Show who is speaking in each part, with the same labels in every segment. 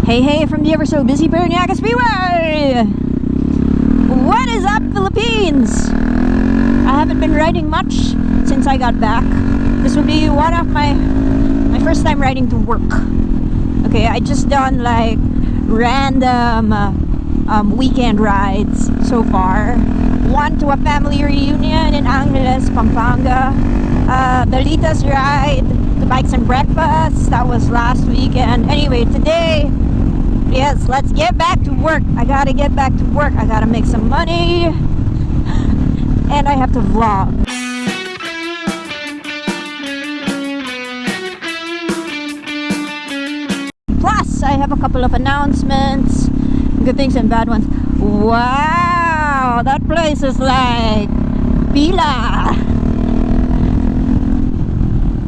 Speaker 1: Hey from the ever so busy Paranaque Speedway! What is up, Philippines? I haven't been riding much since I got back. This will be one of my first time riding to work. Okay, I just done like random weekend rides so far. One to a family reunion in Angeles, Pampanga. The Litas ride, the bikes and breakfast, that was last weekend. Anyway, today, yes, let's get back to work. I gotta get back to work. I gotta make some money. And I have to vlog. Plus, I have a couple of announcements. Good things and bad ones. Wow, that place is like Pila.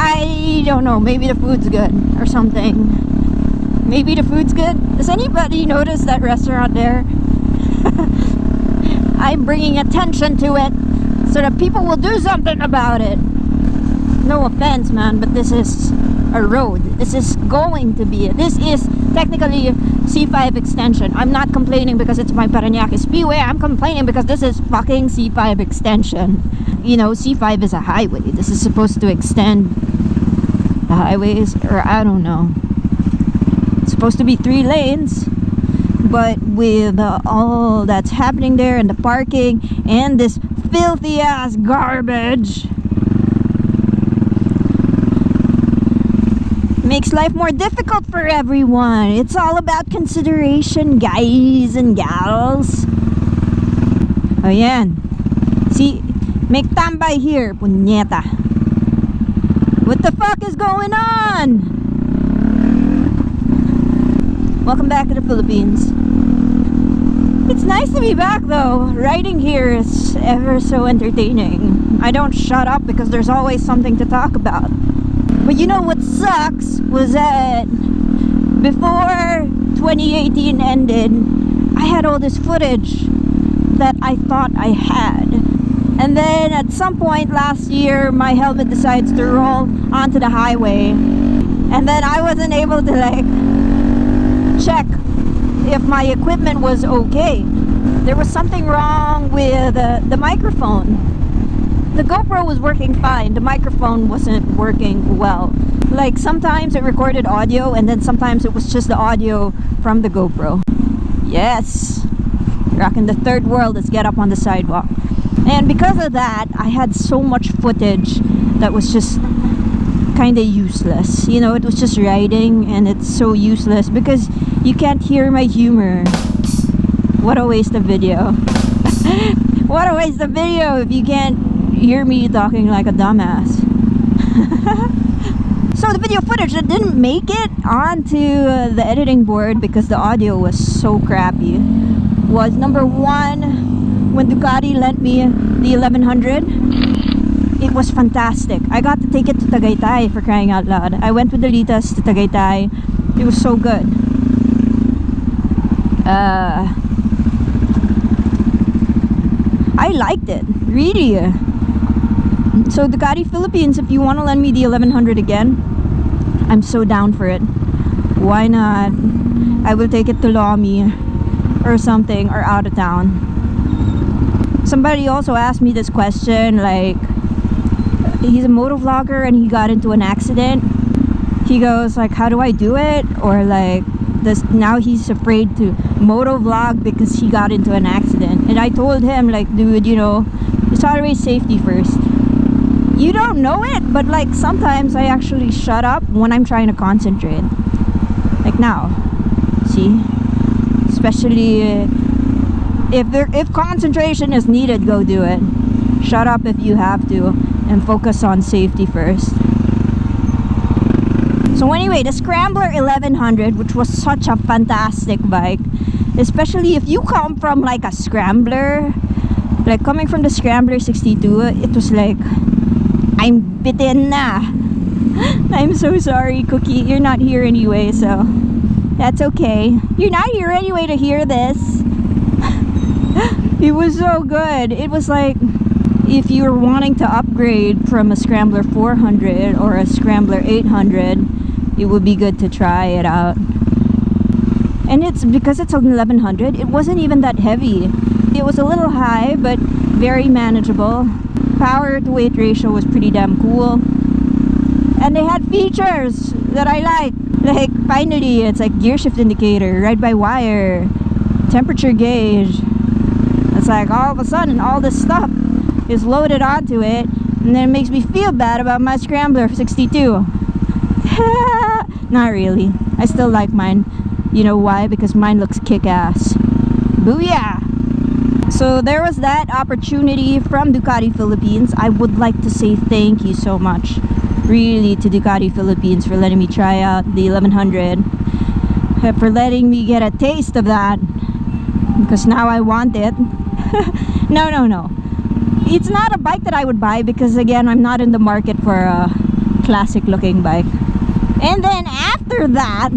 Speaker 1: I don't know, maybe the food's good or something. Maybe the food's good. Does anybody notice that restaurant there? I'm bringing attention to it so that people will do something about it. No offense, man, but this is a road. This is going to be. This is technically C5 extension. I'm not complaining because it's my Paranaque Speedway. I'm complaining because this is fucking C5 extension. You know, C5 is a highway. This is supposed to extend the highways, or I don't know. It's supposed to be 3 lanes, but with all that's happening there and the parking and this filthy ass garbage, makes life more difficult for everyone. It's all about consideration, guys and gals. Ayan. See, make tambay here, punyeta. What the fuck is going on? Welcome back to the Philippines. It's nice to be back though. Riding here is ever so entertaining. I don't shut up because there's always something to talk about. But you know what sucks was that before 2018 ended, I had all this footage that I thought I had. And then at some point last year, my helmet decides to roll onto the highway. And then I wasn't able to like check if my equipment was okay. There was something wrong with the microphone. The GoPro was working fine. The microphone wasn't working well. Like sometimes it recorded audio and then sometimes it was just the audio from the GoPro. Yes, rocking the third world. Let's get up on the sidewalk. And because of that, I had so much footage that was just kind of useless. You know, it was just riding and it's so useless because you can't hear my humor. What a waste of video. What a waste of video if you can't hear me talking like a dumbass. So the video footage that didn't make it onto the editing board because the audio was so crappy was number one, when Ducati lent me the 1100. It was fantastic. I got to take it to Tagaytay, for crying out loud. I went with the Litas to Tagaytay. It was so good. I liked it, really. So Ducati Philippines, if you want to lend me the 1100 again, I'm so down for it. Why not? I will take it to Lomi or something, or out of town. Somebody also asked me this question, like, he's a motovlogger and he got into an accident. He goes like, how do I do it? Or like, now he's afraid to motovlog because he got into an accident. And I told him like, dude, you know, it's always safety first. You don't know it, but like sometimes I actually shut up when I'm trying to concentrate. Like now, see? Especially if concentration is needed, go do it. Shut up if you have to and focus on safety first. So anyway, the Scrambler 1100, which was such a fantastic bike, especially if you come from like a Scrambler, like coming from the Scrambler 62, it was like, I'm bitten na. I'm so sorry, Cookie. You're not here anyway, so that's okay. You're not here anyway to hear this. It was so good. It was like, if you're wanting to upgrade from a Scrambler 400 or a Scrambler 800, it would be good to try it out. And it's because it's an 1100, it wasn't even that heavy. It was a little high, but very manageable. Power to weight ratio was pretty damn cool. And they had features that I like. Like, finally, it's like gear shift indicator, ride-by-wire, temperature gauge. It's like all of a sudden, all this stuff is loaded onto it, and then it makes me feel bad about my Scrambler 62. Not really. I still like mine. You know why? Because mine looks kick-ass. Booyah! So there was that opportunity from Ducati Philippines. I would like to say thank you so much, really, to Ducati Philippines for letting me try out the 1100, for letting me get a taste of that, because now I want it. No. It's not a bike that I would buy because, again, I'm not in the market for a classic looking bike. And then after that,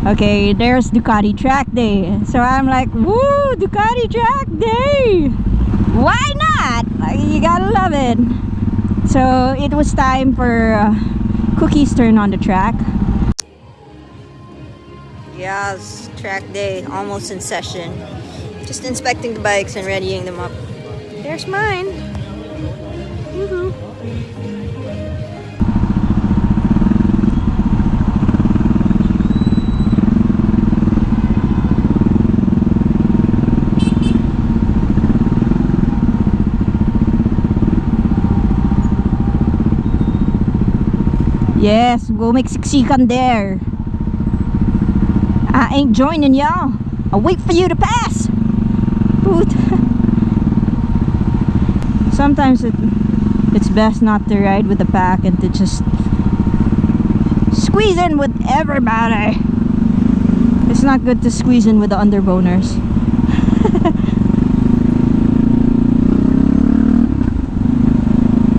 Speaker 1: okay, there's Ducati Track Day. So I'm like, woo, Ducati Track Day! Why not? You gotta love it. So it was time for Cookie's turn on the track. Yes, track day almost in session. Just inspecting the bikes and readying them up. There's mine. Woohoo. Yes, we'll make siksikan there. I ain't joining y'all. I'll wait for you to pass. Boot. Sometimes it's best not to ride with the pack and to just squeeze in with everybody. It's not good to squeeze in with the underboners.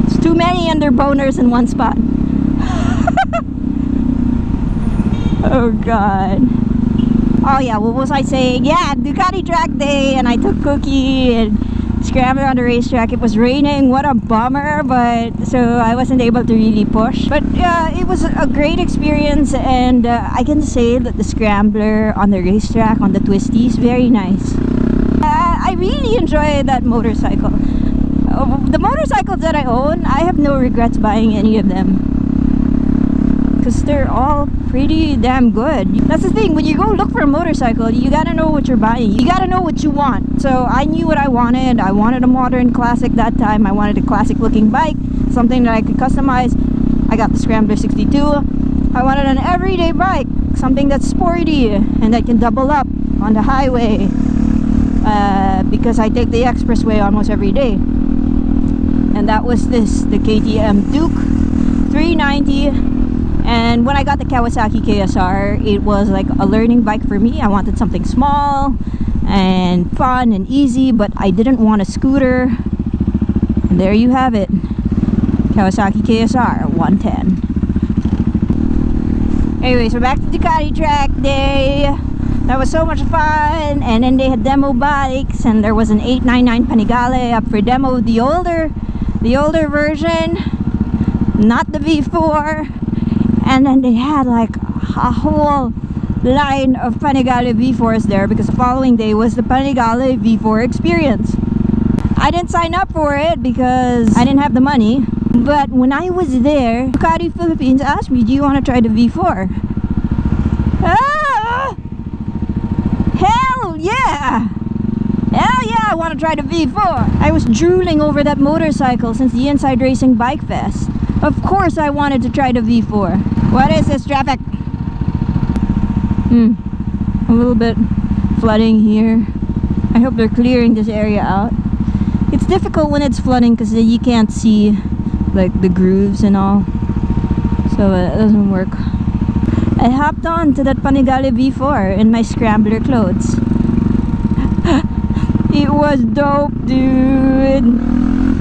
Speaker 1: It's too many underboners in one spot. Oh god. Oh yeah, what was I saying? Yeah, Ducati Track Day, and I took Cookie and Scrambler on the racetrack. It was raining, what a bummer, but so I wasn't able to really push. But it was a great experience, and I can say that the Scrambler on the racetrack, on the twisties, very nice. I really enjoy that motorcycle. The motorcycles that I own, I have no regrets buying any of them, because they're all pretty damn good. That's the thing, when you go look for a motorcycle, you gotta know what you're buying. You gotta know what you want. So I knew what I wanted. I wanted a modern classic that time. I wanted a classic looking bike, something that I could customize. I got the Scrambler 62. I wanted an everyday bike, something that's sporty and that can double up on the highway, because I take the expressway almost every day. And that was this, the KTM Duke 390. And when I got the Kawasaki KSR, it was like a learning bike for me. I wanted something small and fun and easy, but I didn't want a scooter. And there you have it, Kawasaki KSR 110. Anyway, so back to Ducati Track Day. That was so much fun. And then they had demo bikes, and there was an 899 Panigale up for demo, the older version, not the V4. And then they had like a whole line of Panigale V4s there, because the following day was the Panigale V4 experience. I didn't sign up for it because I didn't have the money, but when I was there, Ducati Philippines asked me, do you want to try the V4? Ah! Hell yeah! Hell yeah, I want to try the V4! I was drooling over that motorcycle since the Inside Racing Bike Fest. Of course I wanted to try the V4. What is this traffic? A little bit flooding here. I hope they're clearing this area out. It's difficult when it's flooding because you can't see like the grooves and all, so it doesn't work. I hopped on to that Panigale V4 in my Scrambler clothes. It was dope, dude.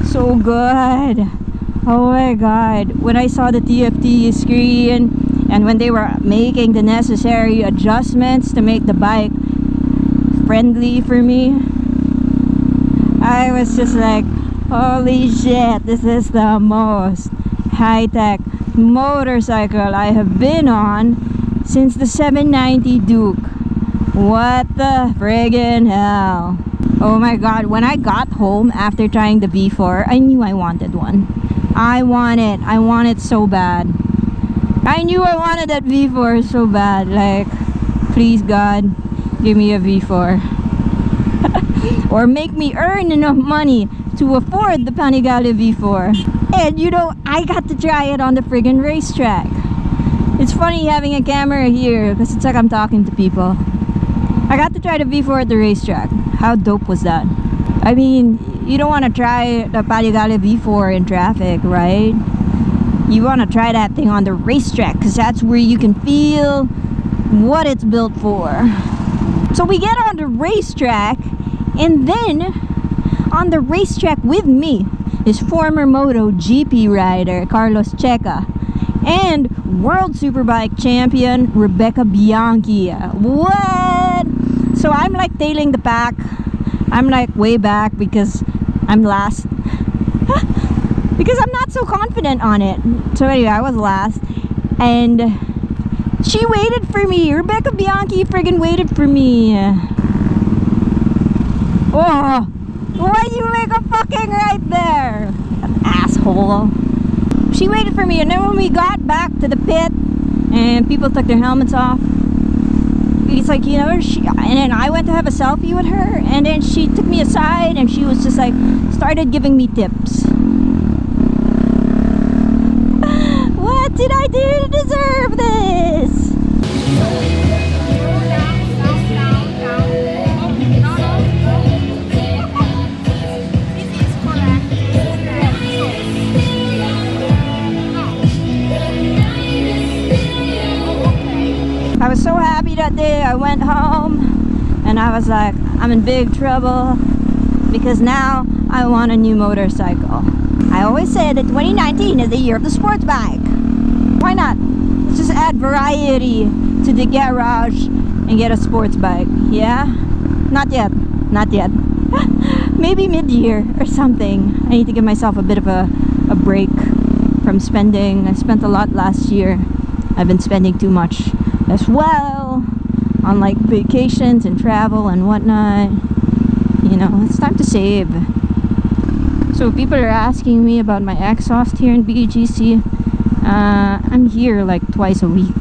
Speaker 1: So good. Oh my god, when I saw the TFT screen and when they were making the necessary adjustments to make the bike friendly for me, I was just like, holy shit, this is the most high-tech motorcycle I have been on since the 790 Duke. What the friggin' hell? Oh my god, when I got home after trying the V4, I knew I wanted one. I want it so bad. I knew I wanted that V4 so bad. Like, please God, give me a V4. Or make me earn enough money to afford the Panigale V4. And you know, I got to try it on the friggin' racetrack. It's funny having a camera here because it's like I'm talking to people. I got to try the V4 at the racetrack. How dope was that? I mean, you don't want to try the Panigale V4 in traffic, right? You want to try that thing on the racetrack because that's where you can feel what it's built for. So we get on the racetrack, and then on the racetrack with me is former MotoGP rider Carlos Checa and World Superbike champion Rebecca Bianchi. What? So I'm like tailing the pack. I'm like way back because I'm last. Because I'm not so confident on it. So anyway, I was last. And she waited for me. Rebecca Bianchi friggin' waited for me. Oh, why'd you make a fucking right there? Asshole. She waited for me, and then when we got back to the pit and people took their helmets off, it's like, you know, and then I went to have a selfie with her, and then she took me aside and she was just like, started giving me tips. What did I do to deserve this? I was so happy that day. I went home and I was like, I'm in big trouble because now I want a new motorcycle. I always say that 2019 is the year of the sports bike. Why not? Let's just add variety to the garage and get a sports bike. Yeah? Not yet. Not yet. Maybe mid-year or something. I need to give myself a bit of a break from spending. I spent a lot last year. I've been spending too much as well on like vacations and travel and whatnot. You know, it's time to save. So people are asking me about my exhaust here in BGC. I'm here like twice a week.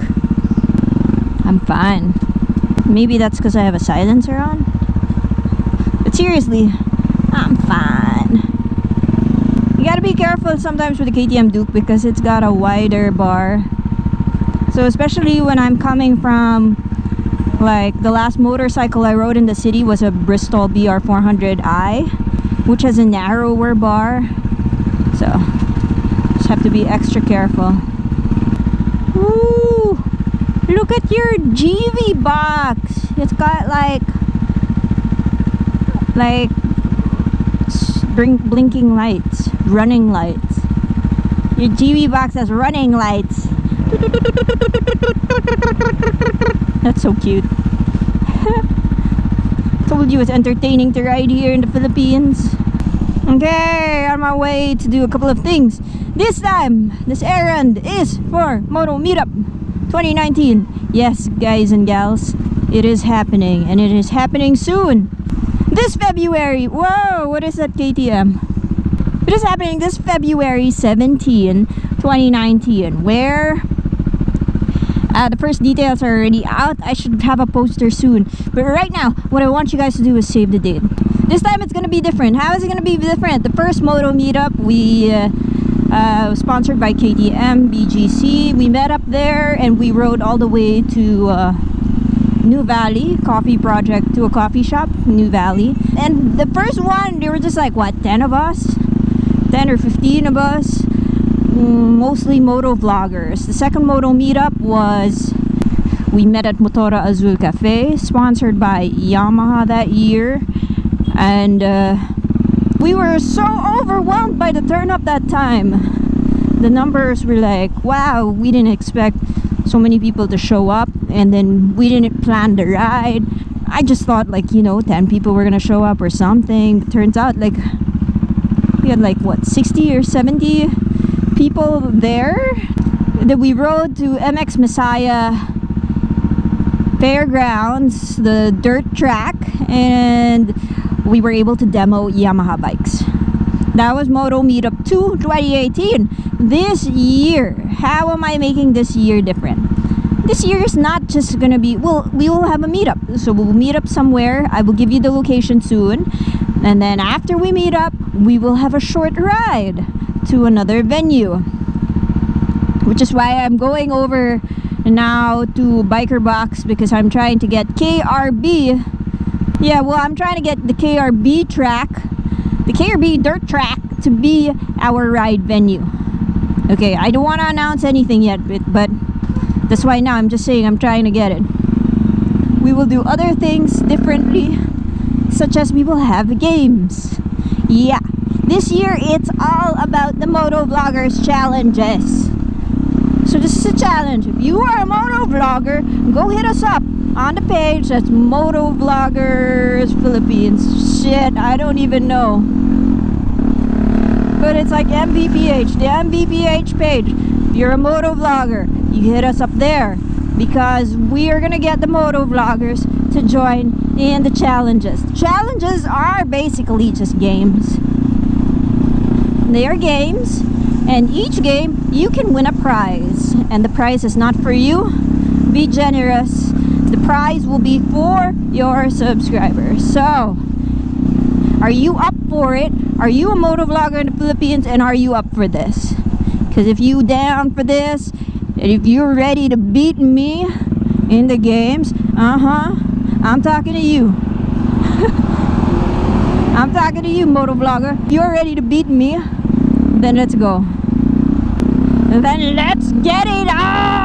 Speaker 1: I'm fine. Maybe that's because I have a silencer on. But seriously, I'm fine. You gotta be careful sometimes with the KTM Duke because it's got a wider bar. So especially when I'm coming from, like, the last motorcycle I rode in the city was a Bristol BR400i, which has a narrower bar. So just have to be extra careful. Ooh, look at your GV box. It's got like blinking lights, running lights. Your GV box has running lights. That's so cute. Told you it's entertaining to ride here in the Philippines. Okay, on my way to do a couple of things. This time, this errand is for MotoMeet Up 2019. Yes, guys and gals, it is happening, and it is happening soon. This February. Whoa, what is that, KTM? It is happening this February 17, 2019. Where? The first details are already out. I should have a poster soon. But right now, what I want you guys to do is save the date. This time it's going to be different. How is it going to be different? The first MotoMeet Up, we sponsored by KTM, BGC. We met up there and we rode all the way to New Valley Coffee Project, to a coffee shop, New Valley. And the first one, there were just like, what, 10 of us? 10 or 15 of us. Mostly motovloggers. The second MotoMeet Up was, we met at Motora Azul Cafe, sponsored by Yamaha that year. And we were so overwhelmed by the turn up that time. The numbers were like, wow, we didn't expect so many people to show up, and then we didn't plan the ride. I just thought, like, you know, 10 people were gonna show up or something. But turns out, like, we had like, what, 60 or 70 people there. That we rode to MX Messiah fairgrounds, the dirt track, and we were able to demo Yamaha bikes. That was MotoMeet Up 2 2018. This year, how am I making this year different? This year is not just gonna be, well, we will have a meetup. So we'll meet up somewhere. I will give you the location soon. And then after we meet up, we will have a short ride to another venue. Which is why I'm going over now to Biker Box, because I'm trying to get KRB. Yeah, well, I'm trying to get the KRB track, the KRB dirt track, to be our ride venue. Okay, I don't want to announce anything yet, but that's why now I'm just saying I'm trying to get it. We will do other things differently, such as we will have games. Yeah, this year it's all about the Motovloggers challenges. So this is a challenge. If you are a motovlogger, go hit us up on the page. That's Motovloggers Philippines. Shit, I don't even know. But it's like MVPH, the MVPH page. If you're a motovlogger, you hit us up there, because we are gonna get the motovloggers to join in the challenges. Challenges are basically just games. They are games, and each game you can win a prize, and the prize is not for you. Be generous. The prize will be for your subscribers. So, are you up for it? Are you a motovlogger in the Philippines, and are you up for this? Because if you down for this, and if you're ready to beat me in the games, I'm talking to you. I'm talking to you, motovlogger. If you're ready to beat me, then let's go. Then let's get it on!